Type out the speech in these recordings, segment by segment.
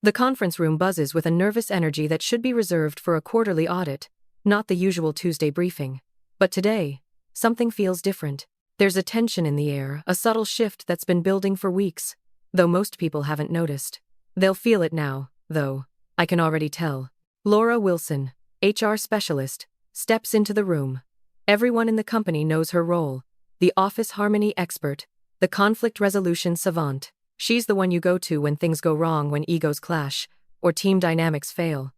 The conference room buzzes with a nervous energy that should be reserved for a quarterly audit, not the usual Tuesday briefing. But today, something feels different. There's a tension in the air, a subtle shift that's been building for weeks, though most people haven't noticed. They'll feel it now, though. I can already tell. Laura Wilson, HR specialist, steps into the room. Everyone in the company knows her role: the office harmony expert, the conflict resolution savant. She's the one you go to when things go wrong, when egos clash, or team dynamics fail.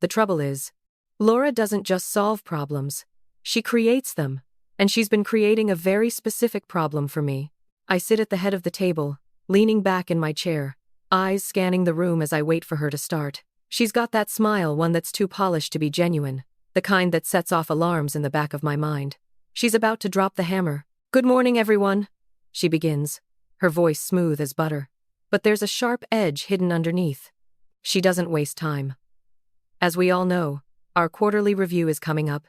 The trouble is, Laura doesn't just solve problems, she creates them, and she's been creating a very specific problem for me. I sit at the head of the table, leaning back in my chair, eyes scanning the room as I wait for her to start. She's got that smile, one that's too polished to be genuine, the kind that sets off alarms in the back of my mind. She's about to drop the hammer. "Good morning, everyone," she begins, her voice smooth as butter. But there's a sharp edge hidden underneath. She doesn't waste time. As we all know, our quarterly review is coming up,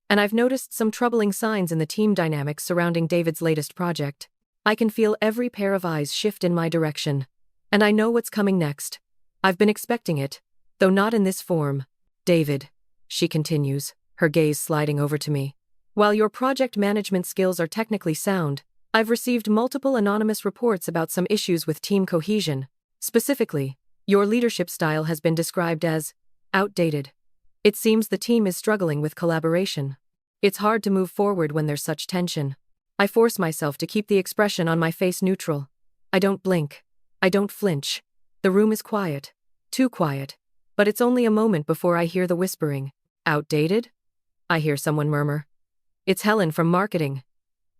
and I've noticed some troubling signs in the team dynamics surrounding David's latest project. I can feel every pair of eyes shift in my direction, and I know what's coming next. I've been expecting it, though not in this form. "David," she continues, her gaze sliding over to me, "while your project management skills are technically sound, I've received multiple anonymous reports about some issues with team cohesion. Specifically, your leadership style has been described as outdated. It seems the team is struggling with collaboration. It's hard to move forward when there's such tension." I force myself to keep the expression on my face neutral. I don't blink. I don't flinch. The room is quiet. Too quiet. But it's only a moment before I hear the whispering. "Outdated?" I hear someone murmur. It's Helen from marketing.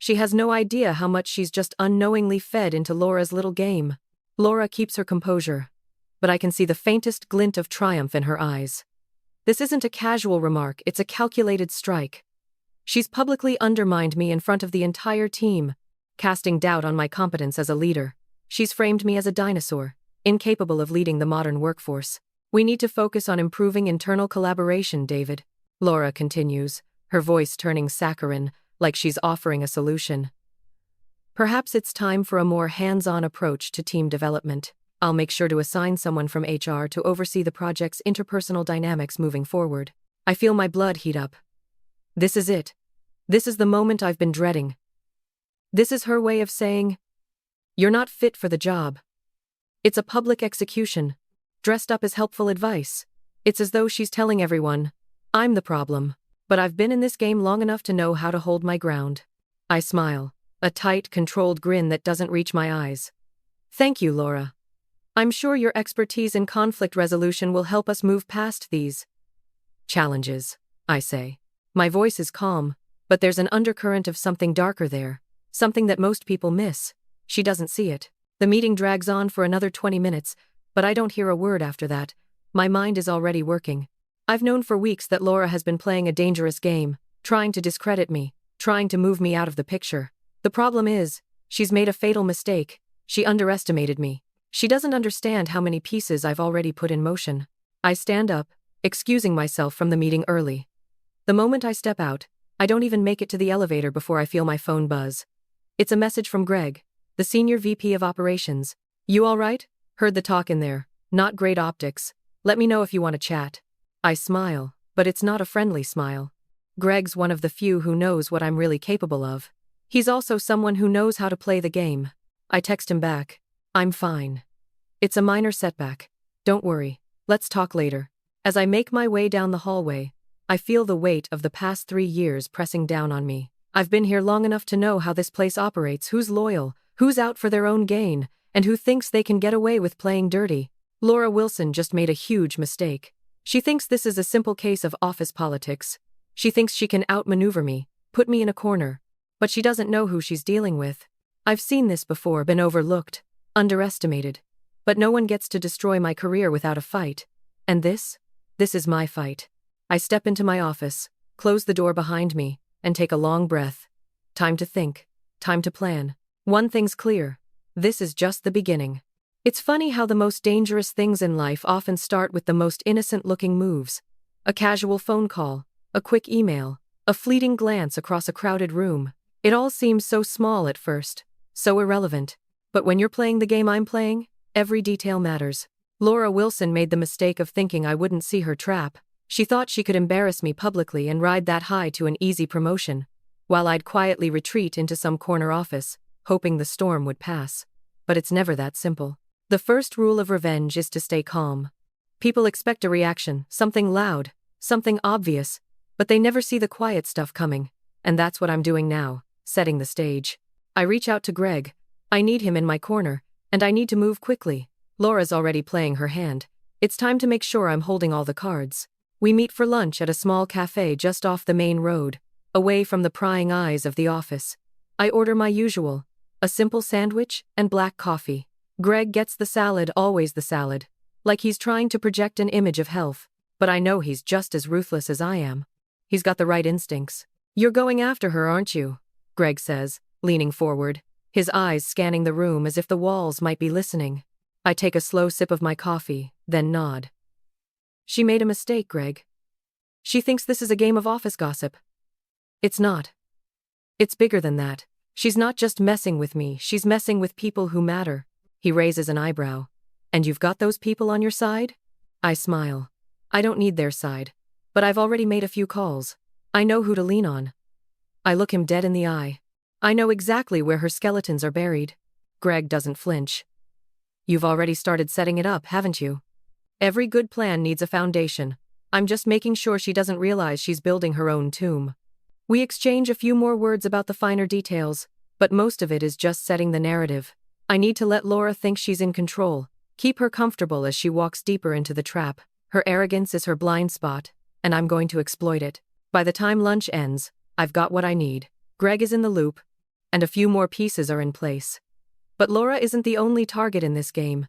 She has no idea how much she's just unknowingly fed into Laura's little game. Laura keeps her composure, but I can see the faintest glint of triumph in her eyes. This isn't a casual remark, it's a calculated strike. She's publicly undermined me in front of the entire team, casting doubt on my competence as a leader. She's framed me as a dinosaur, incapable of leading the modern workforce. "We need to focus on improving internal collaboration, David," Laura continues, her voice turning saccharine, like she's offering a solution. "Perhaps it's time for a more hands-on approach to team development. I'll make sure to assign someone from HR to oversee the project's interpersonal dynamics moving forward." I feel my blood heat up. This is it. This is the moment I've been dreading. This is her way of saying, "You're not fit for the job." It's a public execution, dressed up as helpful advice. It's as though she's telling everyone, I'm the problem, but I've been in this game long enough to know how to hold my ground. I smile, a tight, controlled grin that doesn't reach my eyes. "Thank you, Laura. I'm sure your expertise in conflict resolution will help us move past these challenges," I say. My voice is calm, but there's an undercurrent of something darker there, something that most people miss. She doesn't see it. The meeting drags on for another 20 minutes, but I don't hear a word after that. My mind is already working. I've known for weeks that Laura has been playing a dangerous game, trying to discredit me, trying to move me out of the picture. The problem is, she's made a fatal mistake. She underestimated me. She doesn't understand how many pieces I've already put in motion. I stand up, excusing myself from the meeting early. The moment I step out, I don't even make it to the elevator before I feel my phone buzz. It's a message from Greg, the senior VP of operations. "You all right? Heard the talk in there. Not great optics. Let me know if you want to chat." I smile, but it's not a friendly smile. Greg's one of the few who knows what I'm really capable of. He's also someone who knows how to play the game. I text him back, "I'm fine. It's a minor setback. Don't worry. Let's talk later." As I make my way down the hallway, I feel the weight of the past 3 years pressing down on me. I've been here long enough to know how this place operates, who's loyal, who's out for their own gain, and who thinks they can get away with playing dirty. Laura Wilson just made a huge mistake. She thinks this is a simple case of office politics. She thinks she can outmaneuver me, put me in a corner. But she doesn't know who she's dealing with. I've seen this before, been overlooked, underestimated. But no one gets to destroy my career without a fight. And this is my fight. I step into my office, close the door behind me, and take a long breath. Time to think. Time to plan. One thing's clear. This is just the beginning. It's funny how the most dangerous things in life often start with the most innocent-looking moves. A casual phone call, a quick email, a fleeting glance across a crowded room. It all seems so small at first, so irrelevant. But when you're playing the game I'm playing, every detail matters. Laura Wilson made the mistake of thinking I wouldn't see her trap. She thought she could embarrass me publicly and ride that high to an easy promotion, while I'd quietly retreat into some corner office, hoping the storm would pass. But it's never that simple. The first rule of revenge is to stay calm. People expect a reaction, something loud, something obvious, but they never see the quiet stuff coming, and that's what I'm doing now, setting the stage. I reach out to Greg. I need him in my corner, and I need to move quickly. Laura's already playing her hand. It's time to make sure I'm holding all the cards. We meet for lunch at a small cafe just off the main road, away from the prying eyes of the office. I order my usual, a simple sandwich and black coffee. Greg gets the salad, always the salad, like he's trying to project an image of health, but I know he's just as ruthless as I am. He's got the right instincts. "You're going after her, aren't you?" Greg says, leaning forward, his eyes scanning the room as if the walls might be listening. I take a slow sip of my coffee, then nod. "She made a mistake, Greg. She thinks this is a game of office gossip. It's not. It's bigger than that. She's not just messing with me, she's messing with people who matter." He raises an eyebrow. "And you've got those people on your side?" I smile. I don't need their side, but I've already made a few calls. I know who to lean on. I look him dead in the eye. I know exactly where her skeletons are buried. Greg doesn't flinch. "You've already started setting it up, haven't you?" "Every good plan needs a foundation. I'm just making sure she doesn't realize she's building her own tomb." We exchange a few more words about the finer details, but most of it is just setting the narrative. I need to let Laura think she's in control, keep her comfortable as she walks deeper into the trap. Her arrogance is her blind spot, and I'm going to exploit it. By the time lunch ends, I've got what I need. Greg is in the loop, and a few more pieces are in place. But Laura isn't the only target in this game.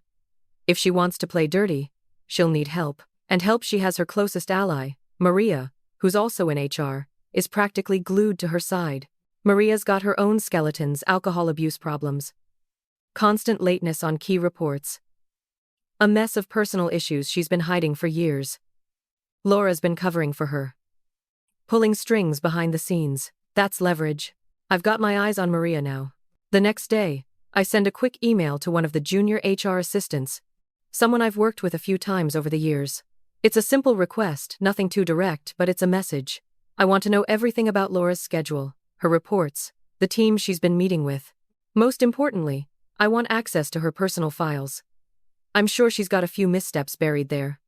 If she wants to play dirty, she'll need help. And help she has her closest ally, Maria, who's also in HR, is practically glued to her side. Maria's got her own skeletons, alcohol abuse problems, constant lateness on key reports, a mess of personal issues she's been hiding for years. Laura's been covering for her, pulling strings behind the scenes. That's leverage. I've got my eyes on Maria now. The next day, I send a quick email to one of the junior HR assistants, someone I've worked with a few times over the years. It's a simple request, nothing too direct, but it's a message. I want to know everything about Laura's schedule, her reports, the team she's been meeting with. Most importantly, I want access to her personal files. I'm sure she's got a few missteps buried there.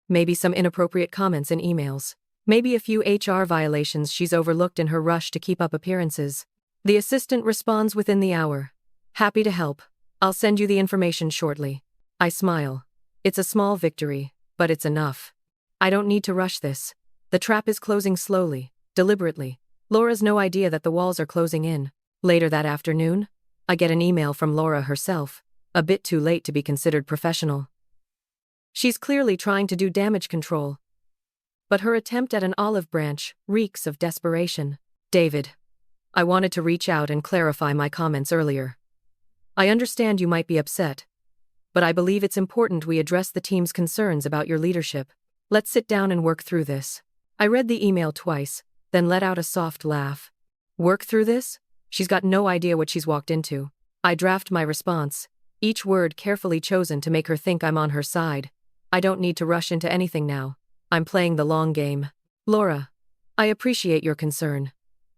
Maybe some inappropriate comments in emails. Maybe a few HR violations she's overlooked in her rush to keep up appearances. The assistant responds within the hour. "Happy to help. I'll send you the information shortly." I smile. It's a small victory, but it's enough. I don't need to rush this. The trap is closing slowly, deliberately. Laura's no idea that the walls are closing in. Later that afternoon, I get an email from Laura herself, a bit too late to be considered professional. She's clearly trying to do damage control, but her attempt at an olive branch reeks of desperation. "David, I wanted to reach out and clarify my comments earlier. I understand you might be upset, but I believe it's important we address the team's concerns about your leadership. Let's sit down and work through this." I read the email twice, then let out a soft laugh. Work through this? She's got no idea what she's walked into. I draft my response, each word carefully chosen to make her think I'm on her side. I don't need to rush into anything now. I'm playing the long game. "Laura, I appreciate your concern.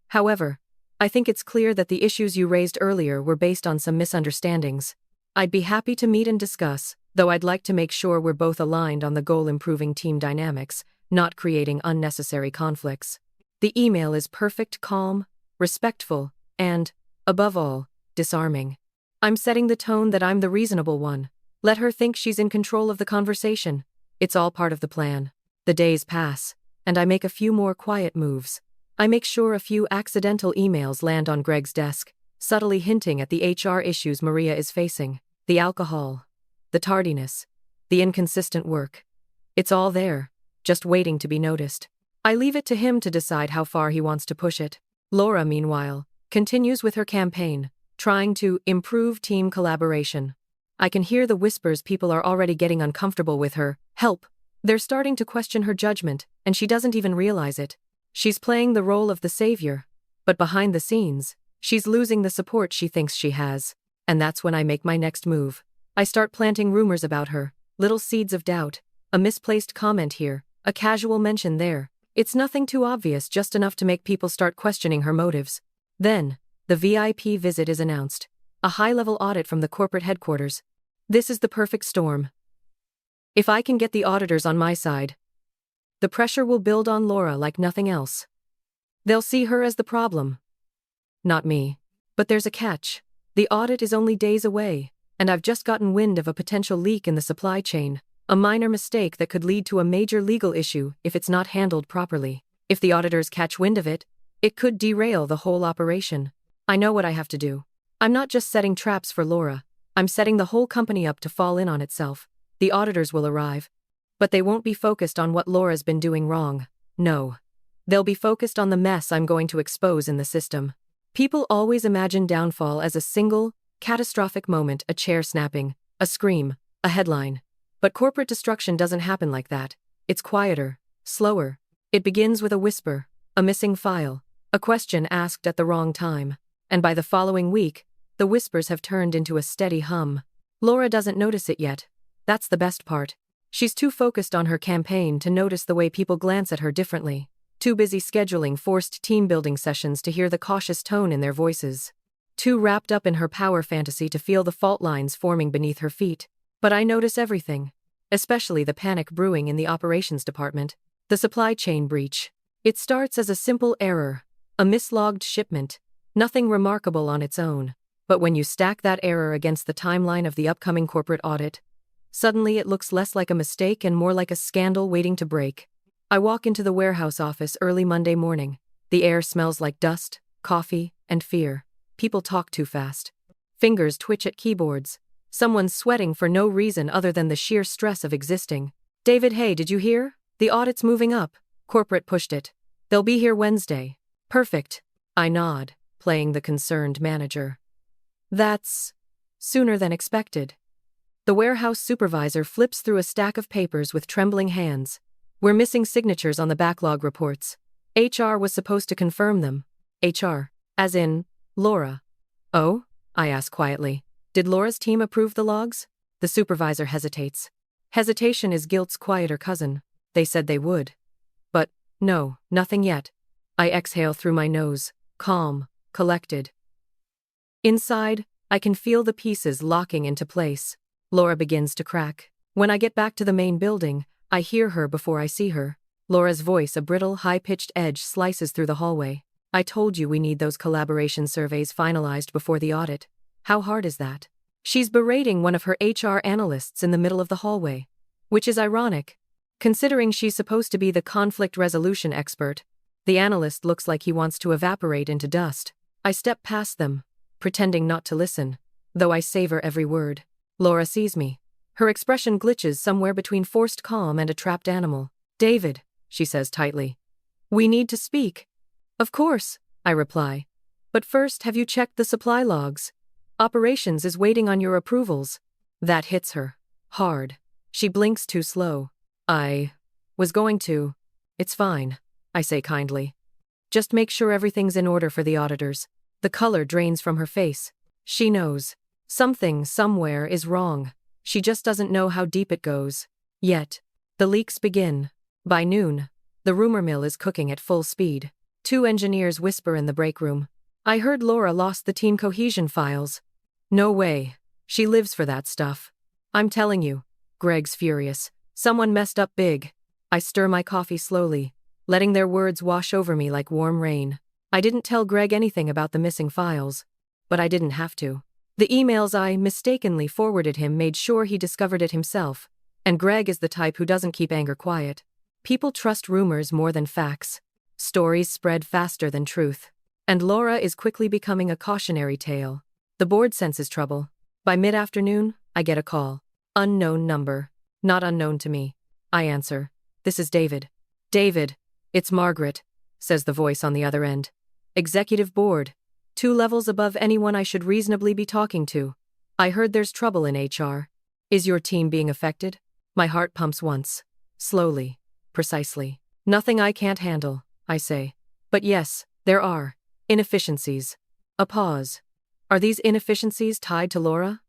However, I think it's clear that the issues you raised earlier were based on some misunderstandings. I'd be happy to meet and discuss, though I'd like to make sure we're both aligned on the goal: improving team dynamics, not creating unnecessary conflicts." The email is perfect, calm, respectful, and, above all, disarming. I'm setting the tone that I'm the reasonable one. Let her think she's in control of the conversation. It's all part of the plan. The days pass, and I make a few more quiet moves. I make sure a few accidental emails land on Greg's desk, subtly hinting at the HR issues Maria is facing. The alcohol, the tardiness, the inconsistent work. It's all there, just waiting to be noticed. I leave it to him to decide how far he wants to push it. Laura, meanwhile, continues with her campaign, trying to improve team collaboration. I can hear the whispers people are already getting uncomfortable with her. Help! They're starting to question her judgment, and she doesn't even realize it. She's playing the role of the savior, but behind the scenes, she's losing the support she thinks she has. And that's when I make my next move. I start planting rumors about her, little seeds of doubt, a misplaced comment here, a casual mention there. It's nothing too obvious, just enough to make people start questioning her motives. Then, the VIP visit is announced. A high-level audit from the corporate headquarters. This is the perfect storm. If I can get the auditors on my side, the pressure will build on Laura like nothing else. They'll see her as the problem, not me. But there's a catch. The audit is only days away, and I've just gotten wind of a potential leak in the supply chain, a minor mistake that could lead to a major legal issue if it's not handled properly. If the auditors catch wind of it, it could derail the whole operation. I know what I have to do. I'm not just setting traps for Laura, I'm setting the whole company up to fall in on itself. The auditors will arrive, but they won't be focused on what Laura's been doing wrong. No. They'll be focused on the mess I'm going to expose in the system. People always imagine downfall as a single, catastrophic moment, a chair snapping, a scream, a headline. But corporate destruction doesn't happen like that. It's quieter, slower. It begins with a whisper, a missing file, a question asked at the wrong time. And by the following week, the whispers have turned into a steady hum. Laura doesn't notice it yet. That's the best part. She's too focused on her campaign to notice the way people glance at her differently. Too busy scheduling forced team-building sessions to hear the cautious tone in their voices. Too wrapped up in her power fantasy to feel the fault lines forming beneath her feet. But I notice everything. Especially the panic brewing in the operations department. The supply chain breach. It starts as a simple error. A mislogged shipment. Nothing remarkable on its own. But when you stack that error against the timeline of the upcoming corporate audit, suddenly it looks less like a mistake and more like a scandal waiting to break. I walk into the warehouse office early Monday morning. The air smells like dust, coffee, and fear. People talk too fast. Fingers twitch at keyboards. Someone's sweating for no reason other than the sheer stress of existing. David, hey, did you hear? The audit's moving up. Corporate pushed it. They'll be here Wednesday. Perfect. I nod, playing the concerned manager. That's sooner than expected. The warehouse supervisor flips through a stack of papers with trembling hands. We're missing signatures on the backlog reports. HR was supposed to confirm them. HR, as in, Laura. Oh? I ask quietly. Did Laura's team approve the logs? The supervisor hesitates. Hesitation is guilt's quieter cousin. They said they would. But, no, nothing yet. I exhale through my nose, calm, collected. Inside, I can feel the pieces locking into place. Laura begins to crack. When I get back to the main building, I hear her before I see her. Laura's voice, a brittle, high-pitched edge, slices through the hallway. I told you we need those collaboration surveys finalized before the audit. How hard is that? She's berating one of her HR analysts in the middle of the hallway. Which is ironic, considering she's supposed to be the conflict resolution expert. The analyst looks like he wants to evaporate into dust. I step past them, pretending not to listen, though I savor every word. Laura sees me. Her expression glitches somewhere between forced calm and a trapped animal. David, she says tightly. We need to speak. Of course, I reply. But first, have you checked the supply logs? Operations is waiting on your approvals. That hits her. Hard. She blinks too slow. I was going to. It's fine, I say kindly. Just make sure everything's in order for the auditors. The color drains from her face. She knows. Something, somewhere, is wrong. She just doesn't know how deep it goes. Yet, the leaks begin. By noon, the rumor mill is cooking at full speed. 2 engineers whisper in the break room. I heard Laura lost the team cohesion files. No way. She lives for that stuff. I'm telling you. Greg's furious. Someone messed up big. I stir my coffee slowly, letting their words wash over me like warm rain. I didn't tell Greg anything about the missing files. But I didn't have to. The emails I mistakenly forwarded him made sure he discovered it himself, and Greg is the type who doesn't keep anger quiet. People trust rumors more than facts. Stories spread faster than truth. And Laura is quickly becoming a cautionary tale. The board senses trouble. By mid-afternoon, I get a call. Unknown number. Not unknown to me. I answer. This is David. David, it's Margaret, says the voice on the other end. Executive board. 2 levels above anyone I should reasonably be talking to. I heard there's trouble in HR. Is your team being affected? My heart pumps once. Slowly. Precisely. Nothing I can't handle, I say. But yes, there are. Inefficiencies. A pause. Are these inefficiencies tied to Laura?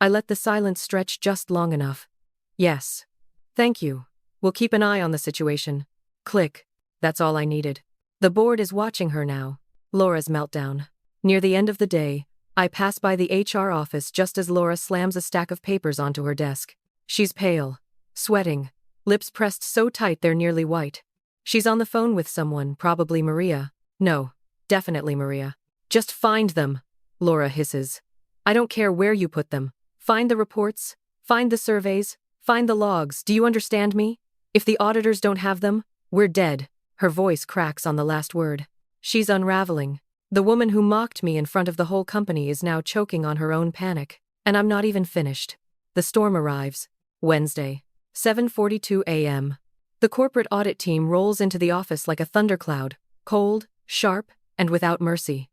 I let the silence stretch just long enough. Yes. Thank you. We'll keep an eye on the situation. Click. That's all I needed. The board is watching her now. Laura's meltdown. Near the end of the day, I pass by the HR office just as Laura slams a stack of papers onto her desk. She's pale, sweating, lips pressed so tight they're nearly white. She's on the phone with someone, probably Maria. No, definitely Maria. Just find them, Laura hisses. I don't care where you put them. Find the reports, find the surveys, find the logs. Do you understand me? If the auditors don't have them, we're dead. Her voice cracks on the last word. She's unraveling. The woman who mocked me in front of the whole company is now choking on her own panic. And I'm not even finished. The storm arrives. Wednesday, 7:42 a.m. The corporate audit team rolls into the office like a thundercloud, cold, sharp, and without mercy.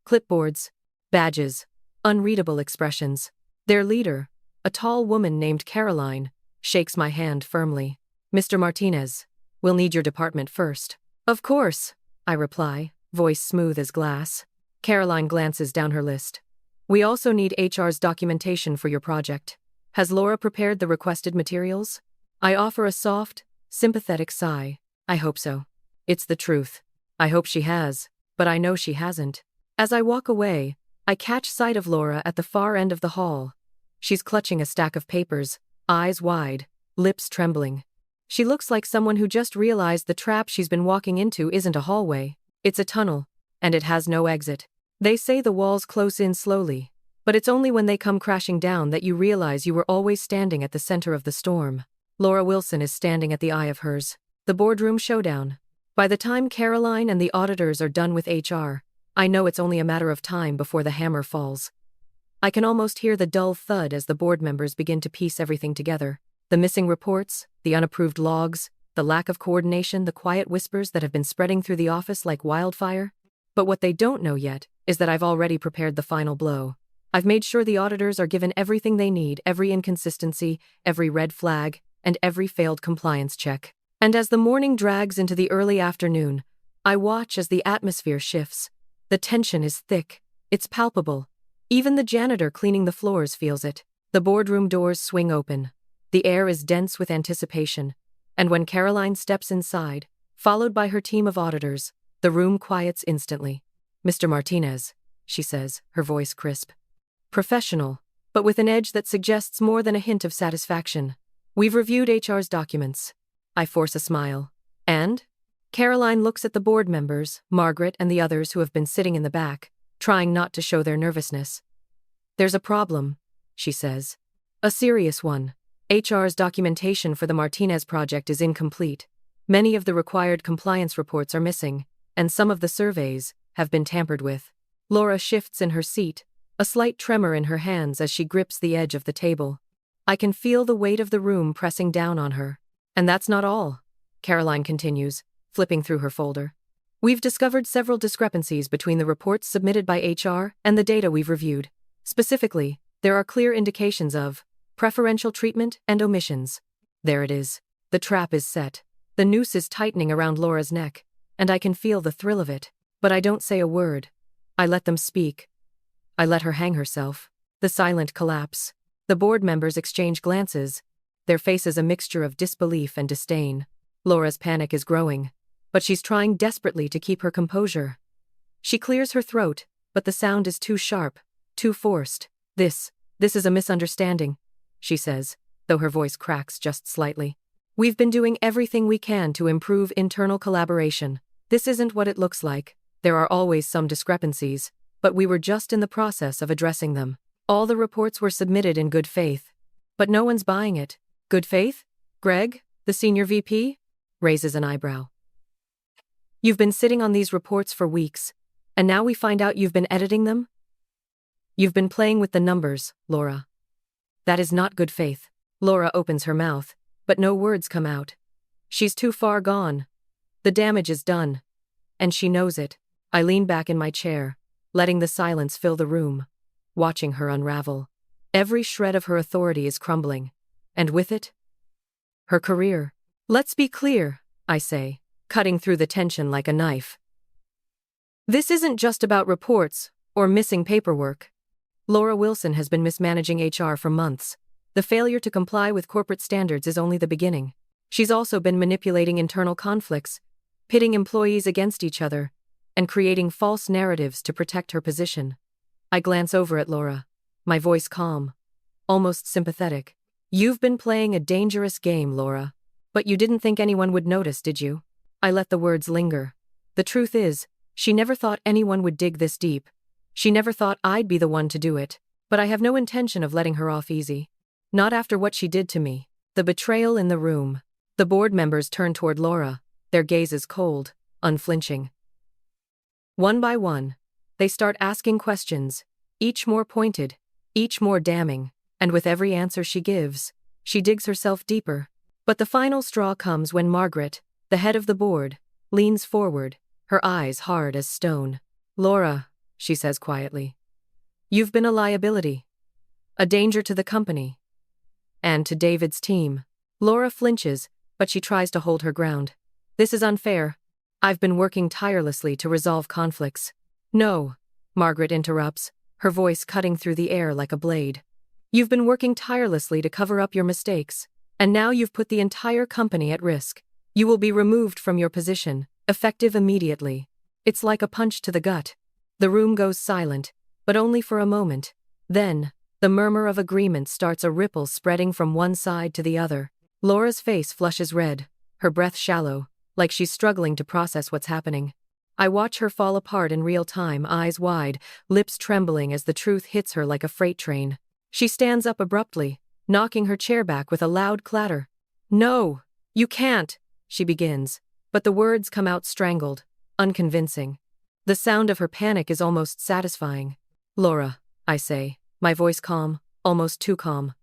Clipboards, badges, unreadable expressions. Their leader, a tall woman named Caroline, shakes my hand firmly. Mr. Martinez, we'll need your department first. Of course, I reply, voice smooth as glass. Caroline glances down her list. We also need HR's documentation for your project. Has Laura prepared the requested materials? I offer a soft, sympathetic sigh. I hope so. It's the truth. I hope she has, but I know she hasn't. As I walk away, I catch sight of Laura at the far end of the hall. She's clutching a stack of papers, eyes wide, lips trembling. She looks like someone who just realized the trap she's been walking into isn't a hallway. It's a tunnel, and it has no exit. They say the walls close in slowly, but it's only when they come crashing down that you realize you were always standing at the center of the storm. Laura Wilson is standing at the eye of hers. The boardroom showdown. By the time Caroline and the auditors are done with HR, I know it's only a matter of time before the hammer falls. I can almost hear the dull thud as the board members begin to piece everything together. The missing reports, the unapproved logs, the lack of coordination, the quiet whispers that have been spreading through the office like wildfire. But what they don't know yet is that I've already prepared the final blow. I've made sure the auditors are given everything they need, every inconsistency, every red flag, and every failed compliance check. And as the morning drags into the early afternoon, I watch as the atmosphere shifts. The tension is thick. It's palpable. Even the janitor cleaning the floors feels it. The boardroom doors swing open. The air is dense with anticipation. And when Caroline steps inside, followed by her team of auditors, the room quiets instantly. Mr. Martinez, she says, her voice crisp. Professional, but with an edge that suggests more than a hint of satisfaction. We've reviewed HR's documents. I force a smile. And? Caroline looks at the board members, Margaret and the others who have been sitting in the back, trying not to show their nervousness. There's a problem, she says. A serious one. HR's documentation for the Martinez project is incomplete. Many of the required compliance reports are missing, and some of the surveys have been tampered with. Laura shifts in her seat, a slight tremor in her hands as she grips the edge of the table. I can feel the weight of the room pressing down on her. And that's not all, Caroline continues, flipping through her folder. We've discovered several discrepancies between the reports submitted by HR and the data we've reviewed. Specifically, there are clear indications of preferential treatment and omissions. There it is. The trap is set. The noose is tightening around Laura's neck, and I can feel the thrill of it. But I don't say a word. I let them speak. I let her hang herself. The silent collapse. The board members exchange glances, their faces a mixture of disbelief and disdain. Laura's panic is growing, but she's trying desperately to keep her composure. She clears her throat, but the sound is too sharp, too forced. This is a misunderstanding, she says, though her voice cracks just slightly. We've been doing everything we can to improve internal collaboration. This isn't what it looks like. There are always some discrepancies, but we were just in the process of addressing them. All the reports were submitted in good faith. But no one's buying it. Good faith? Greg, the senior VP, raises an eyebrow. You've been sitting on these reports for weeks, and now we find out you've been editing them? You've been playing with the numbers, Laura. That is not good faith. Laura opens her mouth, but no words come out. She's too far gone. The damage is done. And she knows it. I lean back in my chair, letting the silence fill the room, watching her unravel. Every shred of her authority is crumbling. And with it, her career. Let's be clear, I say, cutting through the tension like a knife. This isn't just about reports or missing paperwork. Laura Wilson has been mismanaging HR for months. The failure to comply with corporate standards is only the beginning. She's also been manipulating internal conflicts, pitting employees against each other, and creating false narratives to protect her position. I glance over at Laura, my voice calm, almost sympathetic. You've been playing a dangerous game, Laura. But you didn't think anyone would notice, did you? I let the words linger. The truth is, she never thought anyone would dig this deep. She never thought I'd be the one to do it. But I have no intention of letting her off easy. Not after what she did to me. The betrayal in the room. The board members turn toward Laura, their gazes cold, unflinching. One by one, they start asking questions, each more pointed, each more damning, and with every answer she gives, she digs herself deeper. But the final straw comes when Margaret, the head of the board, leans forward, her eyes hard as stone. Laura, she says quietly, you've been a liability. A danger to the company. And to David's team. Laura flinches, but she tries to hold her ground. This is unfair. I've been working tirelessly to resolve conflicts. No, Margaret interrupts, her voice cutting through the air like a blade. You've been working tirelessly to cover up your mistakes, and now you've put the entire company at risk. You will be removed from your position, effective immediately. It's like a punch to the gut. The room goes silent, but only for a moment. Then, the murmur of agreement starts, a ripple spreading from one side to the other. Laura's face flushes red, her breath shallow, like she's struggling to process what's happening. I watch her fall apart in real time, eyes wide, lips trembling as the truth hits her like a freight train. She stands up abruptly, knocking her chair back with a loud clatter. No, you can't, she begins, but the words come out strangled, unconvincing. The sound of her panic is almost satisfying. Laura, I say, my voice calm, almost too calm.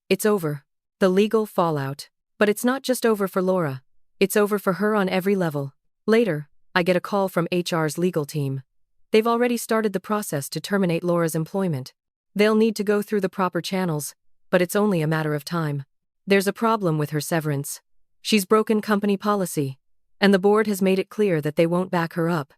It's over. The legal fallout. But it's not just over for Laura. It's over for her on every level. Later, I get a call from HR's legal team. They've already started the process to terminate Laura's employment. They'll need to go through the proper channels, but it's only a matter of time. There's a problem with her severance. She's broken company policy, and the board has made it clear that they won't back her up.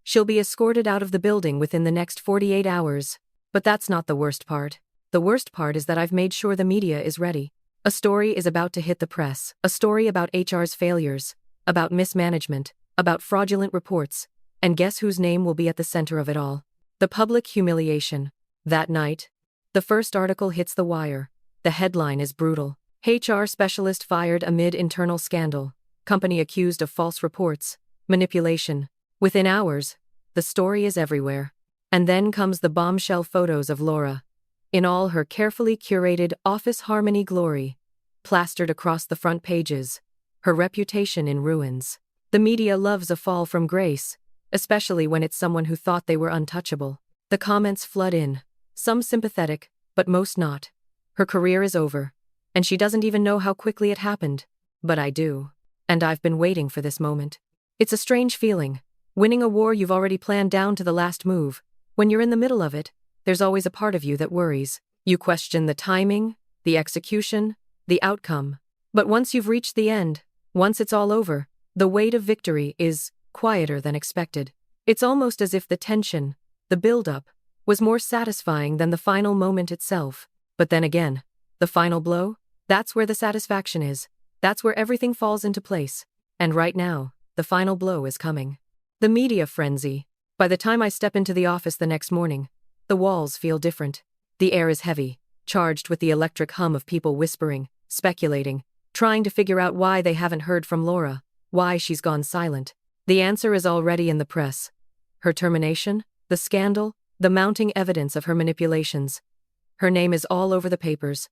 She'll be escorted out of the building within the next 48 hours. But that's not the worst part. The worst part is that I've made sure the media is ready. A story is about to hit the press. A story about HR's failures, about mismanagement, about fraudulent reports. And guess whose name will be at the center of it all? The public humiliation. That night, the first article hits the wire. The headline is brutal. HR specialist fired amid internal scandal. Company accused of false reports. Manipulation. Within hours, the story is everywhere. And then comes the bombshell photos of Laura, in all her carefully curated office harmony glory, plastered across the front pages, her reputation in ruins. The media loves a fall from grace, especially when it's someone who thought they were untouchable. The comments flood in, some sympathetic, but most not. Her career is over, and she doesn't even know how quickly it happened. But I do, and I've been waiting for this moment. It's a strange feeling, winning a war you've already planned down to the last move. When you're in the middle of it, there's always a part of you that worries. You question the timing, the execution, the outcome. But once you've reached the end, once it's all over, the weight of victory is quieter than expected. It's almost as if the tension, the build-up, was more satisfying than the final moment itself. But then again, the final blow? That's where the satisfaction is. That's where everything falls into place. And right now, the final blow is coming. The media frenzy. By the time I step into the office the next morning, the walls feel different. The air is heavy, charged with the electric hum of people whispering, speculating, trying to figure out why they haven't heard from Laura, why she's gone silent. The answer is already in the press. Her termination, the scandal, the mounting evidence of her manipulations. Her name is all over the papers.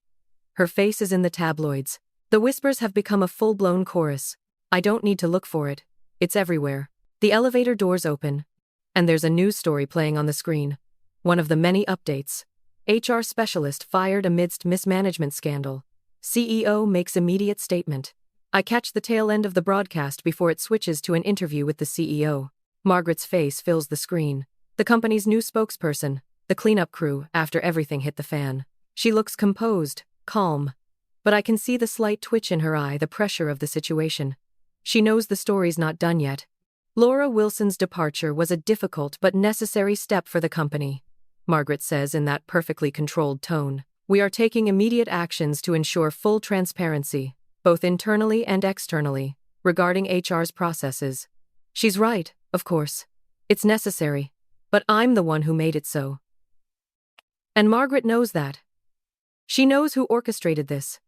Her face is in the tabloids. The whispers have become a full-blown chorus. I don't need to look for it. It's everywhere. The elevator doors open, and there's a news story playing on the screen. One of the many updates. HR specialist fired amidst mismanagement scandal. CEO makes immediate statement. I catch the tail end of the broadcast before it switches to an interview with the CEO. Margaret's face fills the screen. The company's new spokesperson, the cleanup crew, after everything hit the fan. She looks composed, calm. But I can see the slight twitch in her eye, the pressure of the situation. She knows the story's not done yet. Laura Wilson's departure was a difficult but necessary step for the company. Margaret says in that perfectly controlled tone. We are taking immediate actions to ensure full transparency, both internally and externally, regarding HR's processes. She's right, of course. It's necessary. But I'm the one who made it so. And Margaret knows that. She knows who orchestrated this.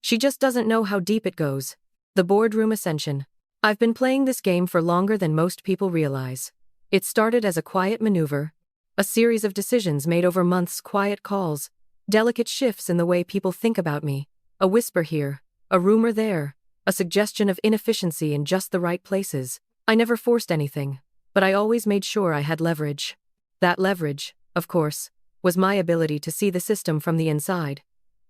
She just doesn't know how deep it goes. The boardroom ascension. I've been playing this game for longer than most people realize. It started as a quiet maneuver, a series of decisions made over months, quiet calls, delicate shifts in the way people think about me, a whisper here, a rumor there, a suggestion of inefficiency in just the right places. I never forced anything, but I always made sure I had leverage. That leverage, of course, was my ability to see the system from the inside.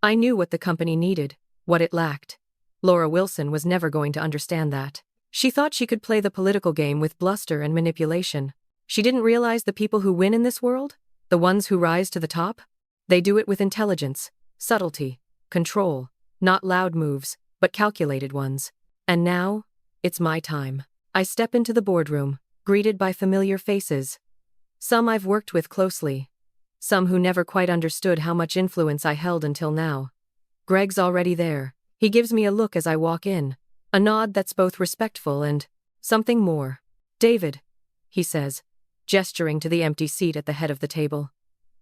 I knew what the company needed, what it lacked. Laura Wilson was never going to understand that. She thought she could play the political game with bluster and manipulation. She didn't realize the people who win in this world, the ones who rise to the top, they do it with intelligence, subtlety, control, not loud moves, but calculated ones. And now, it's my time. I step into the boardroom, greeted by familiar faces. Some I've worked with closely. Some who never quite understood how much influence I held until now. Greg's already there. He gives me a look as I walk in, a nod that's both respectful and something more. David, he says, gesturing to the empty seat at the head of the table.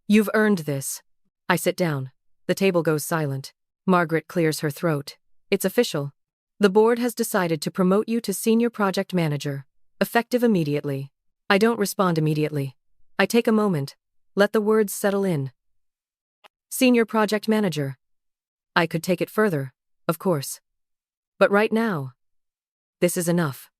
You've earned this. I sit down. The table goes silent. Margaret clears her throat. It's official. The board has decided to promote you to senior project manager, effective immediately. I don't respond immediately. I take a moment, let the words settle in. Senior project manager. I could take it further, of course. But right now, this is enough.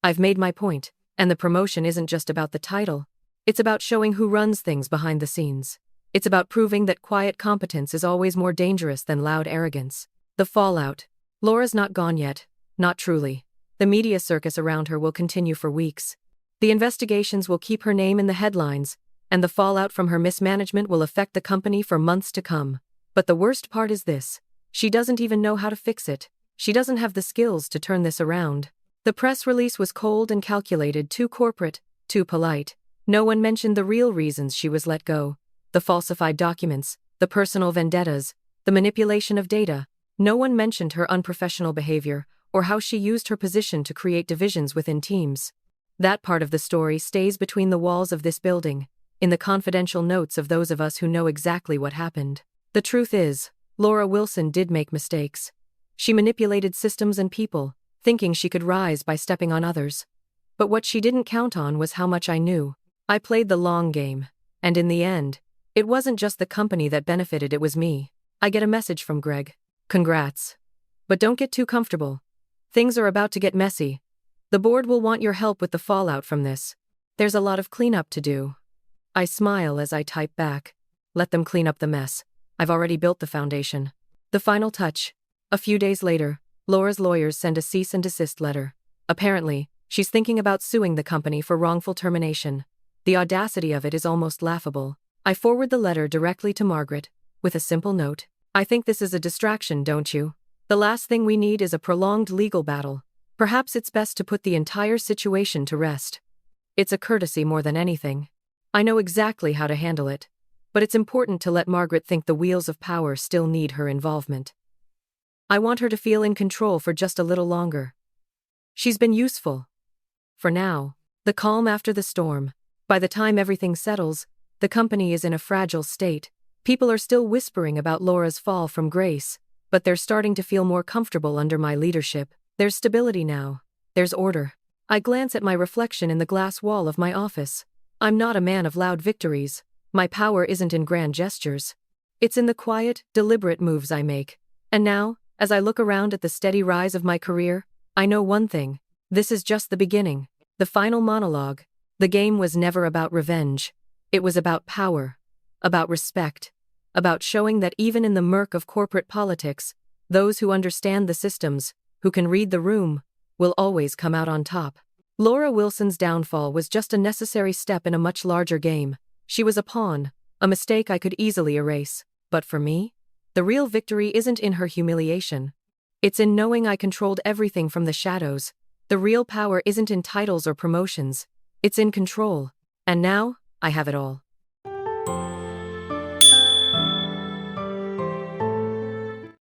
I've made my point, and the promotion isn't just about the title. It's about showing who runs things behind the scenes. It's about proving that quiet competence is always more dangerous than loud arrogance. The fallout. Laura's not gone yet, not truly. The media circus around her will continue for weeks. The investigations will keep her name in the headlines, and the fallout from her mismanagement will affect the company for months to come. But the worst part is this. She doesn't even know how to fix it. She doesn't have the skills to turn this around. The press release was cold and calculated, too corporate, too polite. No one mentioned the real reasons she was let go. The falsified documents, the personal vendettas, the manipulation of data. No one mentioned her unprofessional behavior, or how she used her position to create divisions within teams. That part of the story stays between the walls of this building, in the confidential notes of those of us who know exactly what happened. The truth is, Laura Wilson did make mistakes. She manipulated systems and people, thinking she could rise by stepping on others. But what she didn't count on was how much I knew. I played the long game, and in the end, it wasn't just the company that benefited, it was me. I get a message from Greg. Congrats. But don't get too comfortable. Things are about to get messy. The board will want your help with the fallout from this. There's a lot of cleanup to do. I smile as I type back. Let them clean up the mess. I've already built the foundation. The final touch. A few days later, Laura's lawyers send a cease and desist letter. Apparently, she's thinking about suing the company for wrongful termination. The audacity of it is almost laughable. I forward the letter directly to Margaret, with a simple note. I think this is a distraction, don't you? The last thing we need is a prolonged legal battle. Perhaps it's best to put the entire situation to rest. It's a courtesy more than anything. I know exactly how to handle it. But it's important to let Margaret think the wheels of power still need her involvement. I want her to feel in control for just a little longer. She's been useful. For now, the calm after the storm. By the time everything settles, the company is in a fragile state. People are still whispering about Laura's fall from grace, but they're starting to feel more comfortable under my leadership. There's stability now. There's order. I glance at my reflection in the glass wall of my office. I'm not a man of loud victories. My power isn't in grand gestures. It's in the quiet, deliberate moves I make. And now, as I look around at the steady rise of my career, I know one thing. This is just the beginning. The final monologue. The game was never about revenge. It was about power. About respect. About showing that even in the murk of corporate politics, those who understand the systems, who can read the room, will always come out on top. Laura Wilson's downfall was just a necessary step in a much larger game. She was a pawn, a mistake I could easily erase. But for me, the real victory isn't in her humiliation. It's in knowing I controlled everything from the shadows. The real power isn't in titles or promotions. It's in control. And now, I have it all.